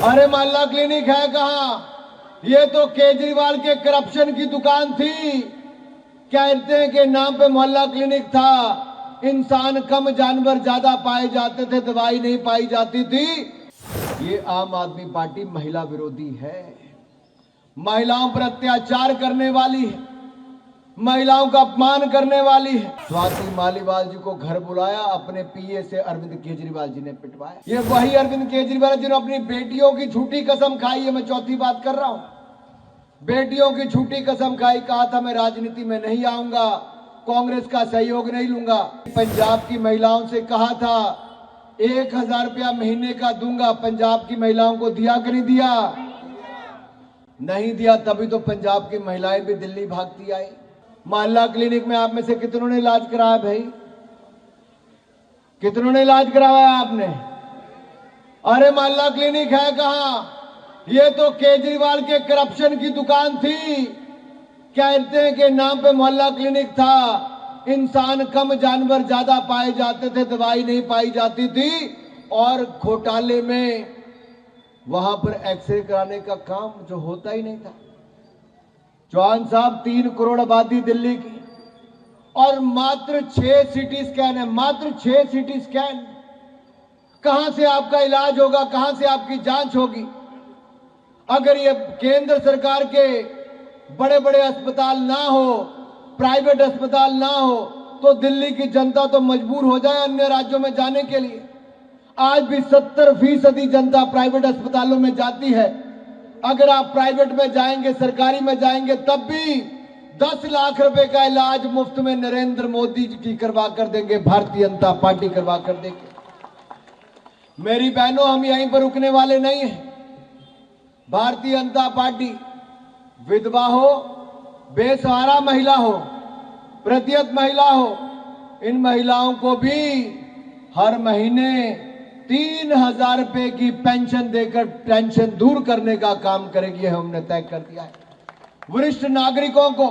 अरे मोहल्ला क्लिनिक है कहाँ? ये तो केजरीवाल के करप्शन की दुकान थी। कहते हैं कि नाम पे मोहल्ला क्लिनिक था। इंसान कम जानवर ज्यादा पाए जाते थे, दवाई नहीं पाई जाती थी। ये आम आदमी पार्टी महिला विरोधी है, महिलाओं पर अत्याचार करने वाली है, महिलाओं का अपमान करने वाली है। स्वाति मालीवाल जी को घर बुलाया, अपने पीए से अरविंद केजरीवाल जी ने पिटवाया। ये वही अरविंद केजरीवाल जिन्होंने अपनी बेटियों की झूठी कसम खाई है। मैं चौथी बात कर रहा हूं, बेटियों की झूठी कसम खाई। कहा था मैं राजनीति में नहीं आऊंगा, कांग्रेस का सहयोग नहीं लूंगा। पंजाब की महिलाओं से कहा था 1000 रुपया महीने का दूंगा। पंजाब की महिलाओं को दिया कि नहीं दिया? नहीं दिया। तभी तो पंजाब की महिलाएं भी दिल्ली भागती आई। मोहल्ला क्लिनिक में आप में से कितनों ने इलाज कराया भाई? कितनों ने इलाज कराया आपने? अरे मोहल्ला क्लिनिक है कहाँ? ये तो केजरीवाल के करप्शन की दुकान थी। कहते हैं कि नाम पे मोहल्ला क्लिनिक था। इंसान कम जानवर ज्यादा पाए जाते थे, दवाई नहीं पाई जाती थी। और घोटाले में वहां पर एक्सरे कराने का काम जो होता ही नहीं था। चौहान साहब, 3 करोड़ आबादी दिल्ली की और मात्र 6 सीटी स्कैन है, मात्र 6 सीटी स्कैन। कहां से आपका इलाज होगा? कहां से आपकी जांच होगी? अगर ये केंद्र सरकार के बड़े बड़े अस्पताल ना हो, प्राइवेट अस्पताल ना हो, तो दिल्ली की जनता तो मजबूर हो जाए अन्य राज्यों में जाने के लिए। आज भी 70% जनता प्राइवेट अस्पतालों में जाती है। अगर आप प्राइवेट में जाएंगे, सरकारी में जाएंगे, तब भी 10 लाख रुपए का इलाज मुफ्त में नरेंद्र मोदी जी की करवा कर देंगे, भारतीय जनता पार्टी करवा कर देंगे। मेरी बहनों, हम यहीं पर रुकने वाले नहीं हैं। भारतीय जनता पार्टी विधवा हो, बेसहारा महिला हो, प्रतियत महिला हो, इन महिलाओं को भी हर महीने 3000 रुपए की पेंशन देकर टेंशन दूर करने का काम करेगी, हमने तय कर दिया है। वरिष्ठ नागरिकों को,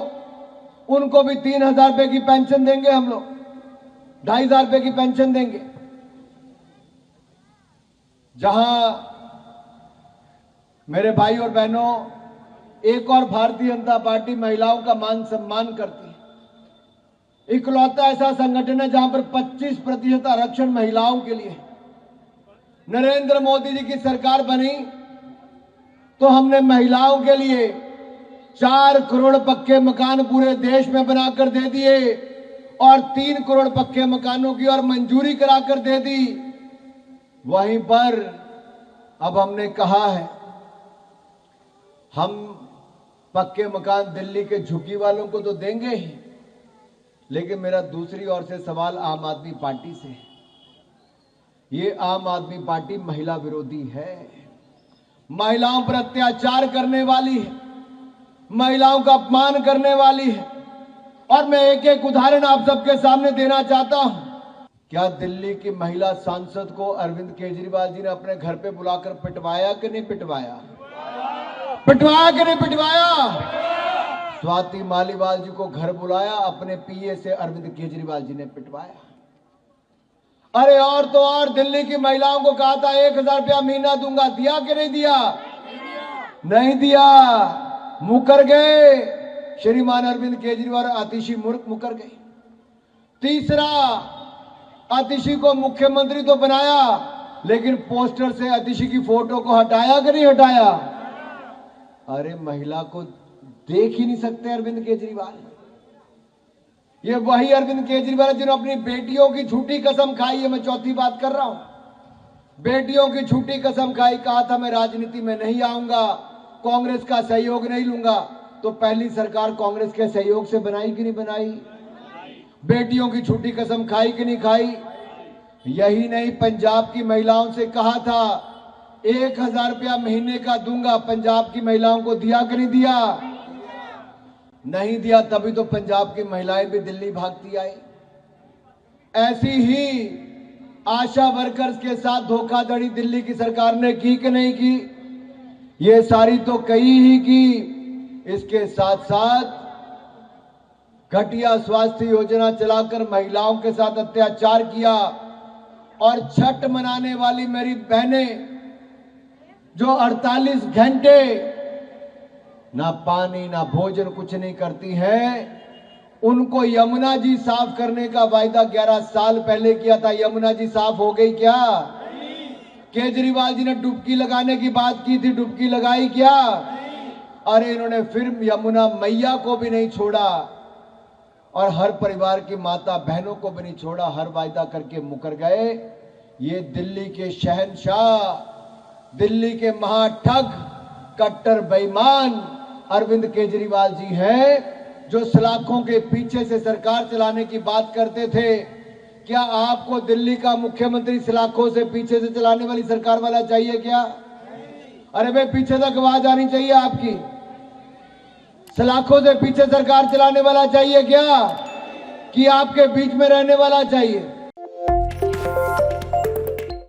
उनको भी 3000 रुपए की पेंशन देंगे हम लोग, 2500 रुपए की पेंशन देंगे। जहां मेरे भाई और बहनों, एक और भारतीय जनता पार्टी महिलाओं का मान सम्मान करती है। इकलौता ऐसा संगठन है जहां पर 25% आरक्षण महिलाओं के लिए। नरेंद्र मोदी जी की सरकार बनी तो हमने महिलाओं के लिए 4 करोड़ पक्के मकान पूरे देश में बनाकर दे दिए और 3 करोड़ पक्के मकानों की और मंजूरी कराकर दे दी। वहीं पर अब हमने कहा है, हम पक्के मकान दिल्ली के झुग्गी वालों को तो देंगे ही, लेकिन मेरा दूसरी ओर से सवाल आम आदमी पार्टी से है। ये आम आदमी पार्टी महिला विरोधी है, महिलाओं पर अत्याचार करने वाली है, महिलाओं का अपमान करने वाली है। और मैं एक एक उदाहरण आप सबके सामने देना चाहता हूं। क्या दिल्ली की महिला सांसद को अरविंद केजरीवाल जी ने अपने घर पे बुलाकर पिटवाया कि नहीं पिटवाया? पिटवाया कि नहीं पिटवाया? स्वाति मालीवाल जी को घर बुलाया, अपने पीए से अरविंद केजरीवाल जी ने पिटवाया। अरे और तो और, दिल्ली की महिलाओं को कहा था 1000 रुपया महीना दूंगा, दिया कि नहीं दिया? नहीं दिया, मुकर गए। श्रीमान अरविंद केजरीवाल आतिशी मुकर गई। तीसरा, आतिशी को मुख्यमंत्री तो बनाया, लेकिन पोस्टर से आतिशी की फोटो को हटाया कि नहीं हटाया? अरे महिला को देख ही नहीं सकते अरविंद केजरीवाल। ये वही अरविंद केजरीवाल जिन्होंने अपनी बेटियों की झूठी कसम खाई है। मैं चौथी बात कर रहा हूं, बेटियों की झूठी कसम खाई। कहा था मैं राजनीति में नहीं आऊंगा, कांग्रेस का सहयोग नहीं लूंगा। तो पहली सरकार कांग्रेस के सहयोग से बनाई कि नहीं बनाई? बेटियों की झूठी कसम खाई कि नहीं खाई? यही नहीं, पंजाब की महिलाओं से कहा था 1000 रुपया महीने का दूंगा। पंजाब की महिलाओं को दिया कि नहीं दिया? नहीं दिया। तभी तो पंजाब की महिलाएं भी दिल्ली भागती आई। ऐसी ही आशा वर्कर्स के साथ धोखाधड़ी दिल्ली की सरकार ने की कि नहीं की? ये सारी तो कई ही की। इसके साथ साथ घटिया स्वास्थ्य योजना चलाकर महिलाओं के साथ अत्याचार किया। और छठ मनाने वाली मेरी बहनें जो 48 घंटे ना पानी ना भोजन कुछ नहीं करती है, उनको यमुना जी साफ करने का वायदा 11 साल पहले किया था। यमुना जी साफ हो गई क्या? केजरीवाल जी ने डुबकी लगाने की बात की थी, डुबकी लगाई क्या? अरे इन्होंने फिर यमुना मैया को भी नहीं छोड़ा और हर परिवार की माता बहनों को भी नहीं छोड़ा, हर वायदा करके मुकर गए। ये दिल्ली के शहंशाह, दिल्ली के महाठग, कट्टर बेईमान अरविंद केजरीवाल जी हैं, जो सलाखों के पीछे से सरकार चलाने की बात करते थे। क्या आपको दिल्ली का मुख्यमंत्री सलाखों से पीछे से चलाने वाली सरकार वाला चाहिए क्या? अरे भाई पीछे तक आवाज आनी चाहिए आपकी। सलाखों से पीछे सरकार चलाने वाला चाहिए क्या, कि आपके बीच में रहने वाला चाहिए?